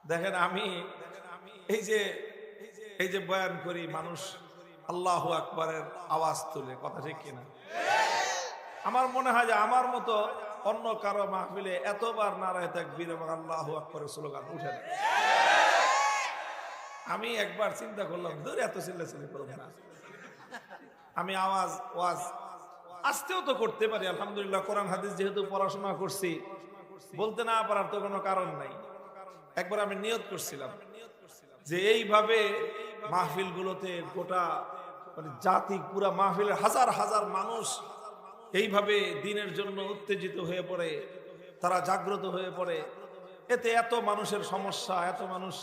দেখেন আমি এই যে বয়ান করি, মানুষ আল্লাহু আকবারের আওয়াজ তুলে, কথা ঠিক কিনা? আমার মনে হয় যে আমার মতো অন্য কারো মাহফিলে এতবার নারায়ে তাকবীর এবং আল্লাহু আকবারের স্লোগান উঠে না। আমি একবার চিন্তা করলাম, দূর এত চিল্লাচিল্লি করব না, আমি ওয়াজ আস্তেও তো করতে পারি। আলহামদুলিল্লাহ, কোরআন হাদিস যেহেতু পড়াশোনা করছি, বলতে না পারার তো কোনো কারণ নাই। একবার আমি নিয়ত করছিলাম যে এইভাবে মাহফিল গুলোতে গোটা মানে জাতি, পুরা মাহফিলের হাজার হাজার মানুষ এইভাবে দিনের জন্য উত্তেজিত হয়ে পড়ে, তারা জাগ্রত হয়ে পড়ে, এতে এত মানুষের সমস্যা, এত মানুষ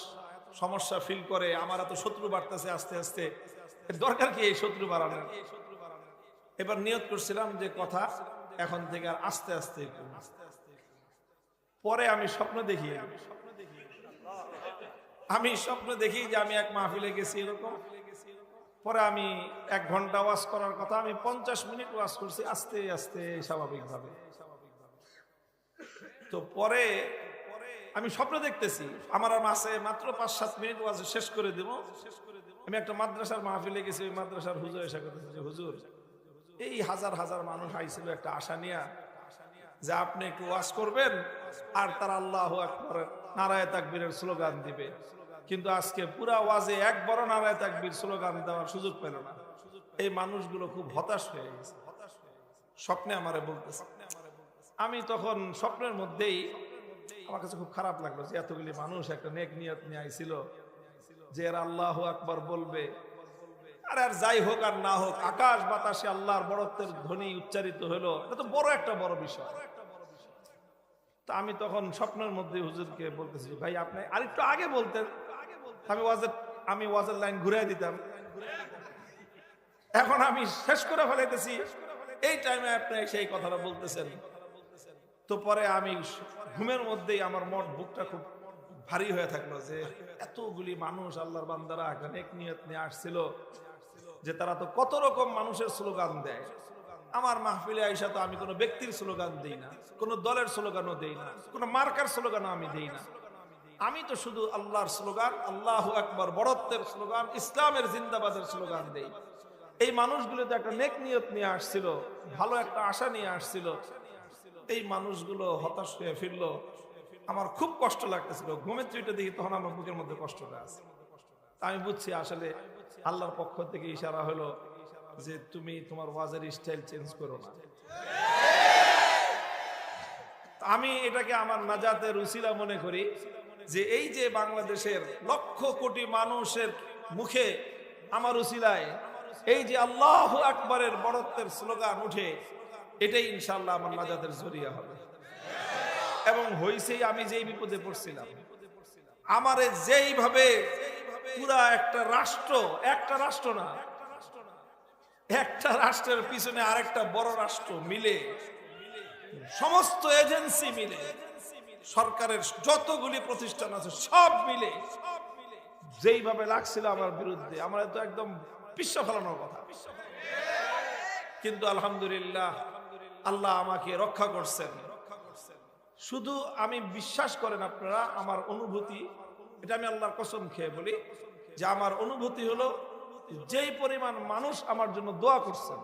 সমস্যা ফিল করে, আমার এত শত্রু বাড়তেছে আস্তে আস্তে, এর দরকার কি এই শত্রু বাড়ানোর? এবার নিয়ত করছিলাম যে কথা এখন থেকে আর আস্তে আস্তে। পরে আমি স্বপ্ন দেখি যে আমি এক মাহফিলে গেছি এরকম। পরে আমি 1 ঘন্টা ওয়াজ করার কথা, আমি 50 মিনিট ওয়াজ করছি আস্তে আস্তে স্বাভাবিকভাবে। তো পরে আমি স্বপ্ন দেখতেছি আমার আর মাত্র 5-7 মিনিট ওয়াজ শেষ করে দেব। আমি একটা মাদ্রাসার মাহফিলে গেছি, ওই মাদ্রাসার হুজুর এসে কথা, হুজুর এই হাজার হাজার মানুষ আইছিল একটা আশা নিয়া যে আপনি একটু ওয়াজ করবেন আর তারা আল্লাহু আকবার নারায়ে তাকবীরের স্লোগান দিবে, কিন্তু আজকে পুরা ওয়াজে একবারও নারায়ে তাকবীর স্লোগান দেওয়ার সুযোগ পেল না। এই মানুষগুলো খুব হতাশ হয়ে গেছে। স্বপ্নে আমারে বলতেছে। আমি তখন স্বপ্নের মধ্যেই আমার কাছে খুব খারাপ লাগলো যে এতগুলি মানুষ একটা নেক নিয়ত নিয়ে আইছিল যে এরা আল্লাহু আকবার বলবে। আর যাই হোক আর না হোক, আকাশ বাতাসে আল্লাহর বড়ত্বের ধ্বনি উচ্চারিত হলো, এটা তো বড় বিষয়। তো আমি তখন স্বপ্নের মধ্যে হুজুরকে বলতেছি, ভাই আপনি আরেকটু আগে বলতেন, আমি ওয়াজের লাইন ঘুরাই দিতাম। এখন আমি শেষ করে ফেলাইতেছি, এই টাইমে আপনি সেই কথাটা বলতেছেন। তো পরে আমি ঘুমের মধ্যেই আমার বুকটা খুব ভারী হয়ে থাকলো যে এতগুলি মানুষ আল্লাহর বান্দারা একটা নেক নিয়ত নিয়ে আসছিল, যে তারা তো কত রকম মানুষের স্লোগান দেয়। আমার মাহফিলে আইসা তো আমি কোনো ব্যক্তির স্লোগান দেই না, কোনো দলের স্লোগানও দেই না, কোনো মার্কার স্লোগানও আমি দেই না। আমি তো শুধু আল্লাহর স্লোগান, আল্লাহু আকবার বড়ত্বের স্লোগান, ইসলামের জিন্দাবাদের স্লোগান দেই। এই মানুষগুলো তো একটা নেক নিয়ত নিয়ে আসছিল, ভালো একটা আশা নিয়ে আসছিল। এই মানুষগুলো হতাশ হয়ে ফিরলো, আমার খুব কষ্ট লাগতেছিল। ঘুমের চুইটা দেখি তখন আমার বুকের মধ্যে কষ্টটা আছে। আমি বুঝছি আসলে আল্লাহর পক্ষ থেকে ইশারা হলো যে তুমি তোমার ওয়াজের স্টাইল চেঞ্জ করো না। আমি এটাকে আমার নাজাতের উসিলা মনে করি যে এই যে বাংলাদেশের লক্ষ কোটি মানুষের মুখে আমার উসিলায় এই যে আল্লাহু আকবারের বড়ত্বের স্লোগান উঠে, এটাই ইনশাআল্লাহ আমার নাজাতের জরিয়া হবে। এবং হইছেই, আমি যেই বিপদে পড়ছিলাম, আমারে যেইভাবে পুরা একটা রাষ্ট্র না, একটা রাষ্ট্রের পিছনে আরেকটা বড় রাষ্ট্র মিলে, সমস্ত এজেন্সি মিলে, সরকারের যতগুলি প্রতিষ্ঠান আছে সব মিলে যেইভাবে লাগছিল আমার বিরুদ্ধে, আমার তো একদম পিছু ফেলানোর কথা। কিন্তু আলহামদুলিল্লাহ আল্লাহ আমাকে রক্ষা করছেন। শুধু আমি বিশ্বাস করেন আপনারা, আমার অনুভূতি, এটা আমি আল্লাহর কসম খেয়ে বলি যে আমার অনুভূতি হলো যেই পরিমাণ মানুষ আমার জন্য দোয়া করছেন,